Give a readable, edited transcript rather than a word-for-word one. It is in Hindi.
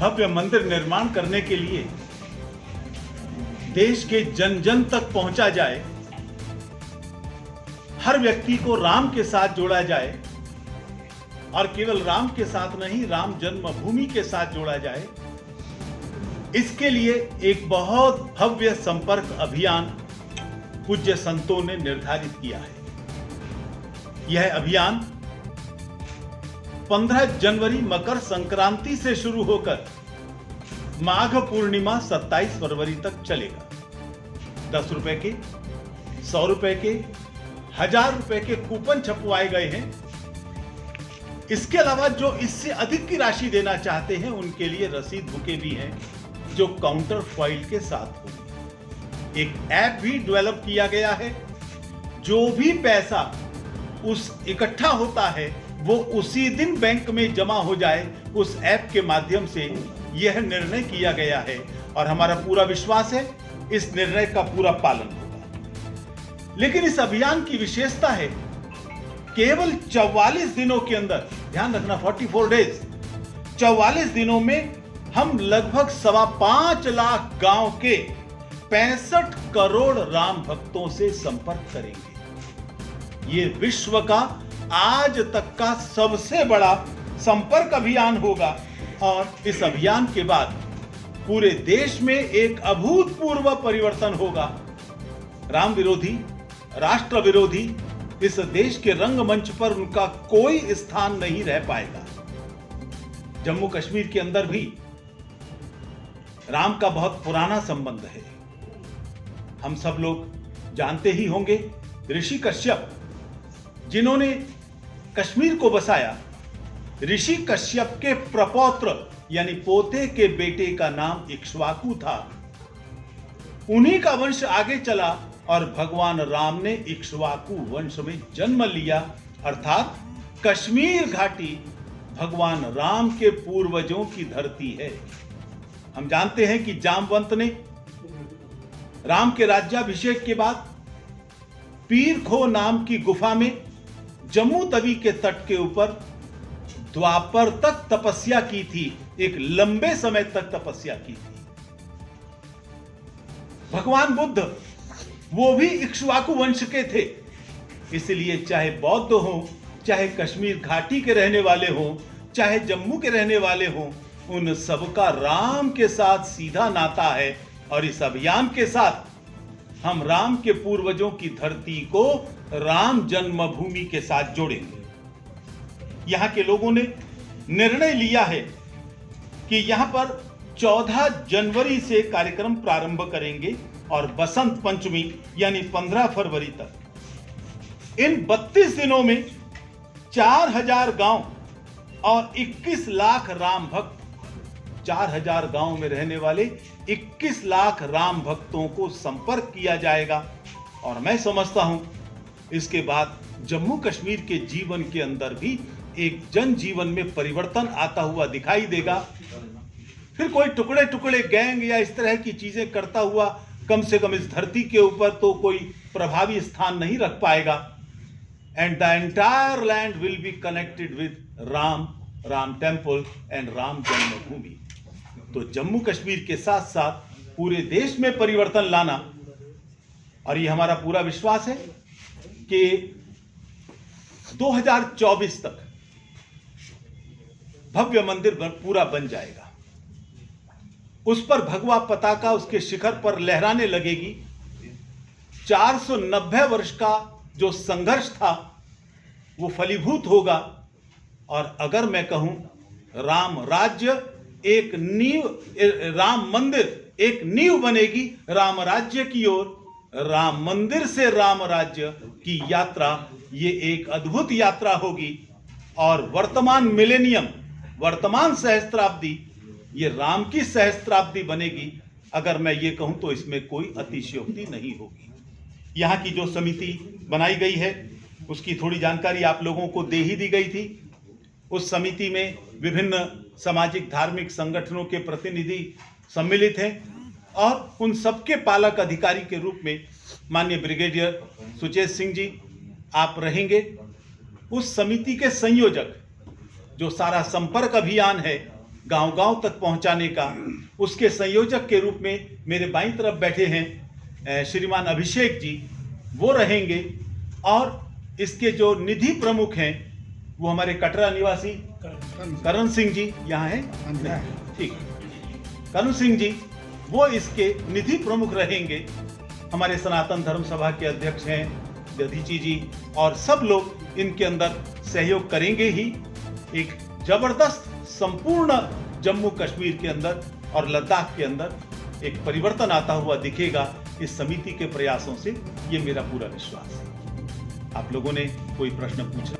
भव्य मंदिर निर्माण करने के लिए देश के जन जन तक पहुंचा जाए, हर व्यक्ति को राम के साथ जोड़ा जाए और केवल राम के साथ नहीं, राम जन्मभूमि के साथ जोड़ा जाए, इसके लिए एक बहुत भव्य संपर्क अभियान पूज्य संतों ने निर्धारित किया है। यह अभियान 15 जनवरी मकर संक्रांति से शुरू होकर माघ पूर्णिमा 27 फरवरी तक चलेगा। 10 रुपए के, 100 रुपए के, 1000 रुपए के कूपन छपवाए गए हैं। इसके अलावा जो इससे अधिक की राशि देना चाहते हैं उनके लिए रसीद बुकें भी हैं जो काउंटर फॉइल के साथ होगी। एक ऐप भी डेवलप किया गया है। जो भी पैसा उस इकट्ठा होता है वो उसी दिन बैंक में जमा हो जाए, उस ऐप के माध्यम से यह निर्णय किया गया है और हमारा पूरा विश्वास है इस निर्णय का पूरा पालन होगा। लेकिन इस अभियान की विशेषता है केवल 44 दिनों के अंदर, ध्यान रखना 44 डेज, 44 दिनों में हम लगभग 5.25 लाख गांव के 65 करोड़ राम भक्तों से संपर्क करेंगे। ये विश्व का आज तक का सबसे बड़ा संपर्क अभियान होगा और इस अभियान के बाद पूरे देश में एक अभूतपूर्व परिवर्तन होगा। राम विरोधी, राष्ट्र विरोधी इस देश के रंगमंच पर उनका कोई स्थान नहीं रह पाएगा। जम्मू कश्मीर के अंदर भी राम का बहुत पुराना संबंध है। हम सब लोग जानते ही होंगे ऋषि कश्यप जिन्होंने कश्मीर को बसाया, ऋषि कश्यप के प्रपौत्र यानी पोते के बेटे का नाम इक्ष्वाकु था। उन्हीं का वंश आगे चला और भगवान राम ने इक्ष्वाकु वंश में जन्म लिया, अर्थात कश्मीर घाटी भगवान राम के पूर्वजों की धरती है। हम जानते हैं कि जामवंत ने राम के राज्याभिषेक के बाद पीर खो नाम की गुफा में जम्मू तवी के तट के ऊपर द्वापर तक तपस्या की थी, एक लंबे समय तक तपस्या की थी। भगवान बुद्ध वो भी इक्ष्वाकु वंश के थे, इसलिए चाहे बौद्ध हो, चाहे कश्मीर घाटी के रहने वाले हो, चाहे जम्मू के रहने वाले हो, उन सबका राम के साथ सीधा नाता है। और इस अभियान के साथ हम राम के पूर्वजों की धरती को राम जन्मभूमि के साथ जोड़ेंगे। यहां के लोगों ने निर्णय लिया है कि यहां पर 14 जनवरी से कार्यक्रम प्रारंभ करेंगे और बसंत पंचमी यानी 15 फरवरी तक इन 32 दिनों में 4000 गांव और 21 लाख राम भक्त, 4000 गांव में रहने वाले 21 लाख राम भक्तों को संपर्क किया जाएगा। और मैं समझता हूं इसके बाद जम्मू कश्मीर के जीवन के अंदर भी एक जनजीवन में परिवर्तन आता हुआ दिखाई देगा। फिर कोई टुकड़े टुकड़े गैंग या इस तरह की चीजें करता हुआ कम से कम इस धरती के ऊपर तो कोई प्रभावी स्थान नहीं रख पाएगा। And the entire land will be connected with Ram, Ram temple and Ram जन्मभूमि। तो जम्मू कश्मीर के साथ साथ पूरे देश में परिवर्तन लाना, और ये हमारा पूरा विश्वास है कि 2024 तक भव्य मंदिर पूरा बन जाएगा। उस पर भगवा पताका उसके शिखर पर लहराने लगेगी। 490 वर्ष का जो संघर्ष था वो फलीभूत होगा। और अगर मैं कहूं राम राज्य एक नींव, राम मंदिर एक नींव बनेगी राम राज्य की ओर। राम मंदिर से राम राज्य की यात्रा ये एक अद्भुत यात्रा होगी। और वर्तमान मिलेनियम, वर्तमान सहस्त्राब्दी ये राम की सहस्त्राब्दी बनेगी। अगर मैं ये कहूं तो इसमें कोई अतिशयोक्ति नहीं होगी। यहाँ की जो समिति बनाई गई है उसकी थोड़ी जानकारी आप लोगों को दे ही दी गई थी। उस समिति में विभिन्न सामाजिक धार्मिक संगठनों के प्रतिनिधि सम्मिलित हैं और उन सबके पालक अधिकारी के रूप में माननीय ब्रिगेडियर सुचेत सिंह जी आप रहेंगे। उस समिति के संयोजक जो सारा संपर्क अभियान है गांव-गांव तक पहुंचाने का, उसके संयोजक के रूप में मेरे बाईं तरफ बैठे हैं श्रीमान अभिषेक जी, वो रहेंगे। और इसके जो निधि प्रमुख हैं वो हमारे कटरा निवासी करण सिंह जी यहाँ हैं, ठीक, करण सिंह जी वो इसके निधि प्रमुख रहेंगे। हमारे सनातन धर्म सभा के अध्यक्ष हैं दधीची जी, और सब लोग इनके अंदर सहयोग करेंगे ही। एक जबरदस्त संपूर्ण जम्मू कश्मीर के अंदर और लद्दाख के अंदर एक परिवर्तन आता हुआ दिखेगा इस समिति के प्रयासों से, ये मेरा पूरा विश्वास है। आप लोगों ने कोई प्रश्न पूछा?